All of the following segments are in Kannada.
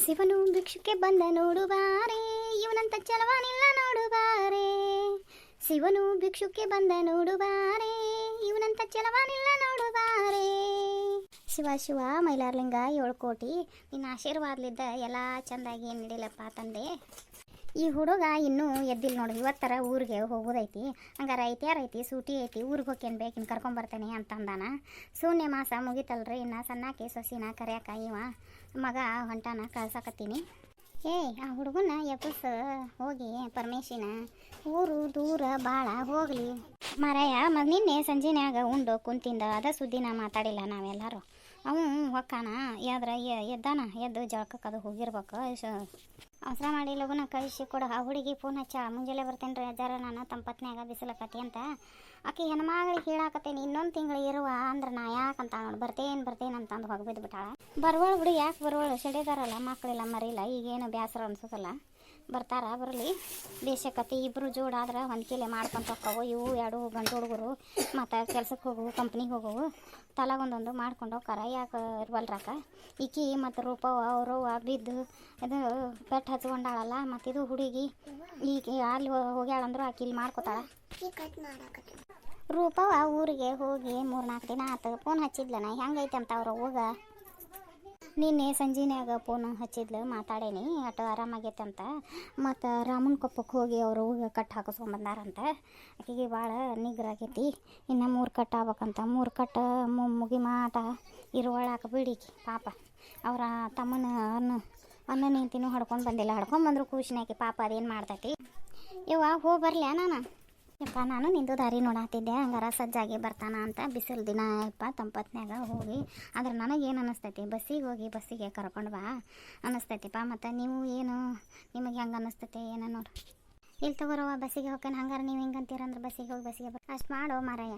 ಶಿವನು ಭಿಕ್ಷುಕ್ಕೆ ಬಂದ ನೋಡುವಾರೆ, ಇವನಂತ ಚಲವಾನಿಲ್ಲ ನೋಡುವಾರೆ. ಶಿವನು ಭಿಕ್ಷುಕ್ಕೆ ಬಂದ ನೋಡುವಾರೆ, ಇವನಂತ ಚಲವಾನಿಲ್ಲ ನೋಡುವಾರೆ. ಶಿವ ಶಿವ ಮೈಲಾರಲಿಂಗ 7 ಕೋಟಿ, ನಿನ್ನ ಆಶೀರ್ವಾದಲಿದ್ದ ಎಲ್ಲ ಚೆಂದಾಗಿ ನಡಿಲಪ್ಪ ತಂದೆ. ಈ ಹುಡುಗ ಇನ್ನೂ ಎದ್ದಿಲ್ಲ ನೋಡಿ, ಇವತ್ತರ ಊರಿಗೆ ಹೋಗೋದೈತಿ. ಹಂಗಾರ ಐತಿ ಸೂಟಿ ಐತಿ, ಊರಿಗೆ ಹೋಗ್ಯನ್ ಬೇಕಿನ್ ಕರ್ಕೊಂಬರ್ತೇನೆ ಅಂತ ಅಂದಾನ. ಶೂನ್ಯ ಮಾಸ ಮುಗಿತಲ್ರಿ, ಇನ್ನು ಸಣ್ಣಾಕಿ ಸೊಸಿನ ಕರ್ಯಾಕ ಇವ ಮಗ ಹೊಂಟಾನ, ಕಳ್ಸಕತ್ತೀನಿ. ಆ ಹುಡುಗನ ಎಬ್ಬಸ್ ಹೋಗಿ ಪರಮೇಶಿನ ಊರು ದೂರ ಭಾಳ ಹೋಗ್ಲಿ ಮಾರಾಯ. ನಿನ್ನೆ ಸಂಜೆನ್ಯಾಗ ಉಂಡು ಕುಂತಿಂದ ಅದ ಸುದ್ದಿನ ಮಾತಾಡಿಲ್ಲ ನಾವೆಲ್ಲರೂ. ಅವು ಹೊಕ್ಕಾನ ಎದ್ದಾನ, ಎದ್ದು ಜಳಕಕ್ಕದು ಹೋಗಿರ್ಬೇಕು. ಅವಸರ ಮಾಡಿ ಲಗುನ ಕಳಿಸಿ ಕೊಡು. ಆ ಹುಡುಗಿ ಫೋನ್ ಹಚ್ಚ, ಮುಂಜಾನೆ ಬರ್ತೇನೆ ರೀ ಅಜ್ಜಾರ, ನಾನು ತಂಪತ್ನ್ಯಾಗ ಬಿಸಿಲಕತಿ ಅಂತ. ಆಕೆ ಹೆಣ್ಮಗಳಿಗೆ ಹೇಳಾಕತ್ತೇನೆ, ಇನ್ನೊಂದು ತಿಂಗಳು ಇರುವ ಅಂದ್ರೆ ನಾ ಯಾಕಂತ ನೋಡಿ ಬರ್ತೇನೆ ಅಂತಂದು ಹೋಗ್ಬಿದ್ದು ಬಿಟ್ಟಾಳ. ಬರುವಳು ಬಿಡಿ, ಯಾಕೆ ಬರುವಳು, ಸೆಡೆದಾರಲ್ಲ, ಮಕ್ಕಳಿಲ್ಲ ಮರಿಲ್ಲ, ಈಗೇನು ಬೇಸರ ಅನ್ಸೋದಲ್ಲ. ಬರ್ತಾರ ಬರಲಿ, ಬೇಸಕತಿ ಇಬ್ಬರು ಜೋಡಾದ್ರೆ ಹೊಂದ್ಕಿಲೆ ಮಾಡ್ಕೊಂತ ಹೋಕ್ಕವು. ಇವು 2 ಗಂಡು ಹುಡುಗರು ಮತ್ತು ಕೆಲ್ಸಕ್ಕೆ ಹೋಗುವು, ಕಂಪ್ನಿಗೆ ಹೋಗುವು, ತಲೆಗೊಂದೊಂದು ಮಾಡ್ಕೊಂಡು ಹೋಗ್ತಾರ. ಯಾಕೆ ಇರ್ವಲ್ರಕ್ಕ ಈಕಿ ಮತ್ತು ರೂಪವ ಅವರು ಬಿದ್ದು ಇದು ಪೆಟ್ಟು ಹಚ್ಕೊಂಡಾಳಲ್ಲ. ಮತ್ತು ಇದು ಹುಡುಗಿ ಈಗ ಅಲ್ಲಿ ಹೋಗ್ಯಾಳಂದ್ರು ಆಕೆ ಇಲ್ಲಿ ಮಾಡ್ಕೊತಾಳ. ರೂಪವ ಊರಿಗೆ ಹೋಗಿ 3-4 ದಿನ ಆತು. ಫೋನ್ ಹಚ್ಚಿದ್ಲನ ಹೆಂಗೈತೆ ಅಂತ ಅವ್ರು ಹೋಗ. ನಿನ್ನೆ ಸಂಜೆನ್ಯಾಗ ಫೋನ್ ಹಚ್ಚಿದ್ಲು, ಮಾತಾಡೇನಿ, ಅಷ್ಟು ಆರಾಮಾಗೈತೆ ಅಂತ. ಮತ್ತು ರಾಮನ ಕೊಪ್ಪಕ್ಕೆ ಹೋಗಿ ಅವರು ಕಟ್ಟು ಹಾಕಿಸ್ಕೊಂಬಂದಾರಂತ. ಆಕೆಗೆ ಭಾಳ ನಿಗ್ರಾಗೈತಿ. ಇನ್ನು 3 ಕಟ್ಟು ಆಗ್ಬೇಕಂತ. 3 ಕಟ್ಟು ಮುಗಿ ಮಾಟ ಇರುವಳಾಕ ಬಿಡಿಕಿ ಪಾಪ. ಅವರ ತಮ್ಮನ ಅನ್ನ ನಿಂತಿನೂ ಹಡ್ಕೊಂಡು ಬಂದಿಲ್ಲ. ಹಡ್ಕೊಂಬಂದ್ರು ಖುಷಿನಾಕಿ ಪಾಪ, ಅದೇನು ಮಾಡ್ತೈತಿ. ಇವ ಹೋಗಿ ಬರಲ್ಯಾ ಯಪ್ಪ, ನಾನು ನಿಂದು ದಾರಿ ನೋಡಾತಿದ್ದೆ. ಹಂಗಾರ ಸಜ್ಜಾಗಿ ಬರ್ತಾನ ಅಂತ. ಬಿಸಿಲು ದಿನ ಯಪ್ಪ ತಂಪತ್ನ್ಯಾಗ ಹೋಗಿ. ಆದ್ರೆ ನನಗೇನು ಅನ್ನಿಸ್ತೈತಿ, ಬಸ್ಸಿಗೆ ಕರ್ಕೊಂಡು ಬಾ ಅನ್ನಿಸ್ತೈತಿಪ್ಪ. ಮತ್ತು ನೀವು ಏನು, ನಿಮಗೆ ಹೆಂಗೆ ಅನ್ನಿಸ್ತೈತಿ ಏನೋ ನೋಡು. ಇಲ್ಲಿ ತಗೋರವ ಬಸ್ಸಿಗೆ ಹೋಗ್ತಾನೆ. ಹಂಗಾರೆ ನೀವು ಹೆಂಗೆ ಅಂತೀರಂದ್ರೆ ಬಸ್ಸಿಗೆ ಹೋಗಿ ಅಷ್ಟು ಮಾಡೋ ಮಾರಾಯ.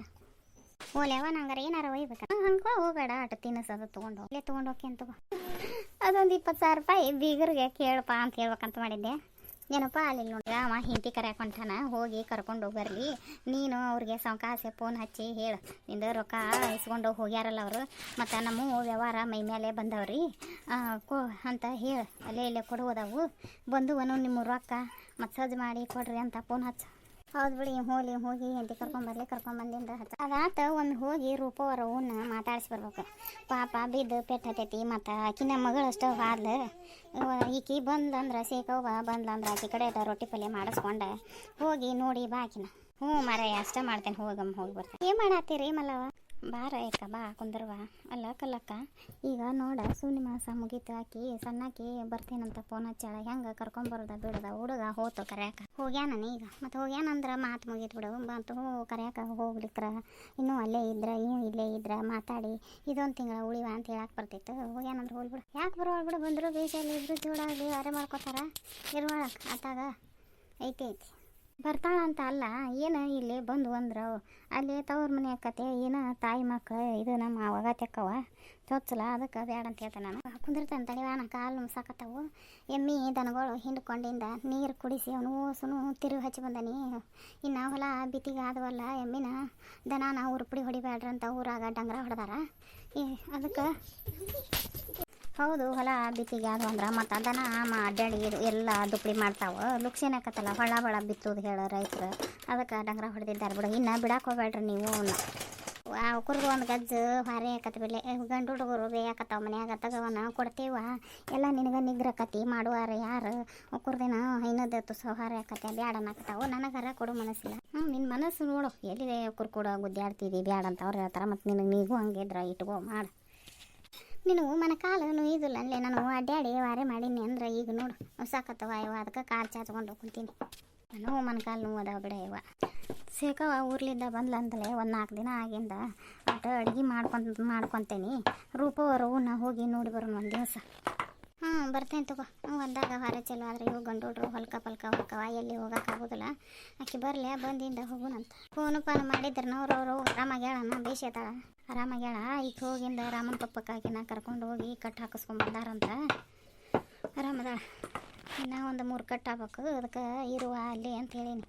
ಓಲ್ಯವ ನಂಗಾರ ಏನಾರ ಒಯ್ಬೇಕ, ಹಂಗೆ ಹೋಗಬೇಡ. ಅಟ್ಟು ತಿನ್ನಿಸೋದು ತೊಗೊಂಡು ಇಲ್ಲೇ ತೊಗೊಂಡು ಹೋಗಿ ಅಂತ. ಅದೊಂದು 20,000 ರೂಪಾಯಿ ಬೀಗರಿಗೆ ಕೇಳಪ್ಪ ಅಂತ ಹೇಳ್ಬೇಕಂತ ಮಾಡಿದ್ದೆ. ಏನಪ್ಪ ಅಲ್ಲಿ ನೋಡಿ, ಅವ ಹಿಂತಿ ಕರ್ಯಾಕ ಹೊಂಟಾನ, ಹೋಗಿ ಕರ್ಕೊಂಡು ಬರ್ಲಿ. ನೀನು ಅವ್ರಿಗೆ ಸಾವಕಾಶ ಫೋನ್ ಹಚ್ಚಿ ಹೇಳು, ನಿಂದು ರೊಕ್ಕ ಇಸ್ಕೊಂಡು ಹೋಗ್ಯಾರಲ್ಲ ಅವರು, ಮತ್ತು ನಮ್ಮ ವ್ಯವಹಾರ ಮೈ ಮೇಲೆ ಬಂದವ್ರಿ ಅಂತ ಹೇಳು. ಇಲ್ಲೇ ಕೊಡುವುದವು ಬಂದುವನು ನಿಮ್ಮ ರೊಕ್ಕ ಮತ್ತು ಸಜ್ಜು ಮಾಡಿ ಕೊಡ್ರಿ ಅಂತ ಫೋನ್ ಹಚ್ಚ. ಹೌದು ಬಿಡಿ, ಹೋಗಿ ಹೆಂಡತಿ ಕರ್ಕೊಂಬಂದಿಂದ ಹಚ್ಚ. ಅದಾತ ಒಂದು ಹೋಗಿ ರೂಪವರ ಅವನ್ನ ಮಾತಾಡಿಸಿ ಬರ್ಬೇಕು. ಪಾಪ ಬಿದ್ದು ಪೆಟ್ಟು ಹತ್ತೈತಿ. ಮತ್ತು ಆಕಿನ ಮಗಳಷ್ಟು ಆದ್ಲು. ಈಕಿ ಬಂದಂದ್ರೆ ಸೇಕವ್ವ ಬಂದ್ಲಂದ್ರೆ ಆಕಿ ಕಡೆ ರೊಟ್ಟಿ ಪಲ್ಯ ಮಾಡಿಸ್ಕೊಂಡು ಹೋಗಿ ನೋಡಿ ಬಾ ಆಕಿನ. ಮಾರಾಯ ಅಷ್ಟ ಮಾಡ್ತೇನೆ, ಹೋಗಿ ಬರ್ತೇನೆ. ಏನು ಮಾಡತ್ತೀರಿ ಮಲ್ಲವ? ಬಾರ ಏಕ ಬಾ ಕುಂದ್ರವ. ಅಲ್ಲ ಕಲ್ಲಕ್ಕ, ಈಗ ನೋಡ ಶೂನ್ಯ ಮಾಸ ಮುಗೀತು, ಆಕಿ ಸಣ್ಣಾಕಿ ಬರ್ತೇನಂತ ಫೋನ್ ಹಚ್ಚಾಳ. ಹೆಂಗೆ ಕರ್ಕೊಂಬರೋದ ಬಿಡೋದ? ಹುಡುಗ ಹೋತು ಕರ್ಯಾಕ ಹೋಗ್ಯಾನ ಈಗ. ಮತ್ತು ಹೋಗ್ಯಾನಂದ್ರೆ ಮಾತು ಮುಗೀತು ಬಿಡು. ಮತ್ತು ಕರ್ಯಾಕ ಹೋಗ್ಲಿಕ್ರ ಇನ್ನೂ ಅಲ್ಲೇ ಇದ್ರೆ ಇಲ್ಲೇ ಇದ್ರೆ ಮಾತಾಡಿ ಇದೊಂದು ತಿಂಗಳ ಉಳಿವ ಅಂತ ಹೇಳಕ್ಕೆ ಬರ್ತಿತ್ತು. ಹೋಗ್ಯಾನಂದ್ರೆ ಹೋಗ್ಬಿಡು. ಯಾಕೆ ಬರೋಳು ಬಿಡು, ಬಂದರು ಬೇಸಲ್ಲಿ ಇಬ್ಬರು ಜೋಡಾಗಿ ಅರೆ ಮಾಡ್ಕೋತಾರ. ಇರುವಳಕ್ಕೆ ಆತಾಗ ಐತಿ ಬರ್ತಾಳ ಅಂತ ಅಲ್ಲ. ಏನು ಇಲ್ಲಿ ಬಂದು ಅಂದ್ರೆ ಅಲ್ಲಿ ತವ್ರ ಮನೆ ಕತೆ ಏನು ತಾಯಿ ಮಕ್ಕಳು ಇದು ನಮ್ಮ ಅವಾಗ ತೆಕ್ಕವ ಚೊಚ್ಚಲ, ಅದಕ್ಕೆ ಬೇಡ ಅಂತ ಹೇಳ್ತೇನೆ ನಾನು. ಕುಂದಿರ್ತಾನೆ ತಡಿವಾ, ನನ್ನ ಕಾಲು ಸಾಕತ್ತವು. ಎಮ್ಮಿ ದನಗಳು ಹಿಂಡ್ಕೊಂಡಿಂದ ನೀರು ಕುಡಿಸಿ ಅವನು ಓಸುನು ತಿರುಗಿ ಹಚ್ಚಿ ಬಂದಾನಿ. ಇನ್ನು ಹೊಲ ಬಿತ್ತಿಗೆ ಆದವಲ್ಲ, ಎಮ್ಮಿನ ದನ ಉರುಪುಡಿ ಹೊಡಿಬೇಡ್ರಂತ ಊರಾಗ ಡಂಗ್ರ ಹೊಡೆದಾರ. ಅದಕ್ಕೆ ಹೌದು, ಹೊಲ ಬಿತ್ತಿಗೆ ಅದು ಅಂದ್ರೆ ಮತ್ತು ದನ ಅಡ್ಡಾಡಿ ಎಲ್ಲ ದುಪ್ಪಡಿ ಮಾಡ್ತಾವೆ. ಲುಕ್ಷೇನಾಕತ್ತಲ್ಲ ಹೊಳ ಬಿತ್ತೋದು ಹೇಳ ರೈತರು. ಅದಕ್ಕೆ ಡಂಗ್ರ ಹೊಡೆದಿದ್ದಾರೆ ಬಿಡು. ಇನ್ನು ಬಿಡಕ್ಕೆ ಹೋಗ್ಬೇಡ್ರಿ ನೀವು. ಕುರ್ದು ಒಂದು ಗಜ್ಜು ಹಾರೆ ಹಾಕತ್ತೆ ಬಿಡ್ಲೆ. ಗಂಡು ಹುಡುಗರು ಬೇಯಾಕತ್ತಾವ ಮನ್ಯಾಗ, ತಗೋವನ್ನ ಕೊಡ್ತೇವ ಎಲ್ಲ ನಿನಗೆ ನಿಗ್ರಕತಿ ಮಾಡುವಾರ ಯಾರು ಕುರ್ದಿನ ಐನದ್ದು ತುಸ ಹಾರೆ ಹಾಕತ್ತೆ ಬ್ಯಾಡ ಅನ್ನಕತ್ತಾವು. ನನಗರ ಕೊಡು ಮನಸ್ಸಿಲ್ಲ. ನಿನ್ನ ಮನಸ್ಸು ನೋಡು, ಎಲ್ಲಿದೆ ಕುರ್ಕೂಡ ಗುದ್ದಾಡ್ತಿದ್ದಿ ಬ್ಯಾಡ ಅಂತ ಅವ್ರು ಹೇಳ್ತಾರೆ. ಮತ್ತು ನಿನಗೆ ನೀಗೂ ಹಂಗಿದ್ರ ಇಟ್ಕೋ ಮಾಡು. ನೀನು ಮನ ಕಾಲು ನೋಯ್ದಿಲ್ಲ ಅಲ್ಲೇ, ನಾನು ಅಡ್ಡಾಡಿ ವಾರೆ ಮಾಡೀನಿ ಅಂದ್ರೆ ಈಗ ನೋಡು ಸಾಕತ್ತವ ಇವ. ಅದಕ್ಕೆ ಕಾಲು ಚಾಚ್ಕೊಂಡು ಕುಂತೀನಿ ನಾನು. ಮನ ಕಾಲು ನೋವು ಅದಾವ ಬಿಡ ಇವ. ಸೇಕವ ಊರ್ಲಿಂದ ಬಂದ್ಲಂತಲೇ 1-4 ದಿನ ಆಗಿಂದ ಅಟ ಅಡುಗೆ ಮಾಡ್ಕೊತೇನೆ. ರೂಪವರು ನಾ ಹೋಗಿ ನೋಡಿ ಬರೋಣ ಒಂದು ದಿವಸ. ಬರ್ತೇನೆ ತಗೋ. ಒಂದಾಗ ಹೊರ ಚಲೋ ಆದರೆ ಇವು ಗಂಡೋಡ್ರು ಹೊಲ್ಕ ಪಲ್ಕ ಹೋಗ್ಕವ, ಎಲ್ಲಿ ಹೋಗೋಕ್ಕಾಗೋದಿಲ್ಲ. ಆಕೆ ಬರಲಿ, ಬಂದಿಂದ ಹೋಗೋಣಂತ. ಫೋನು ಮಾಡಿದ್ರು ಅವರು ಆರಾಮಾಗ್ಯಾಳನ ಬೇಷೇತಾಳ, ಆರಾಮಾಗ್ಯಾಳ. ಈಗ ಹೋಗಿಂದ ರಾಮನ ಪಪ್ಪಕ್ಕಾಗಿನ ಕರ್ಕೊಂಡು ಹೋಗಿ ಕಟ್ಟು ಹಾಕಿಸ್ಕೊಂಬಂದಾರಂತ. ಆರಾಮದಾಳ. ಇನ್ನೂ ಒಂದು 3 ಕಟ್ಟು ಆಗ್ಬೇಕು. ಅದಕ್ಕೆ ಇರುವ ಅಲ್ಲಿ ಅಂತ ಹೇಳೀನಿ.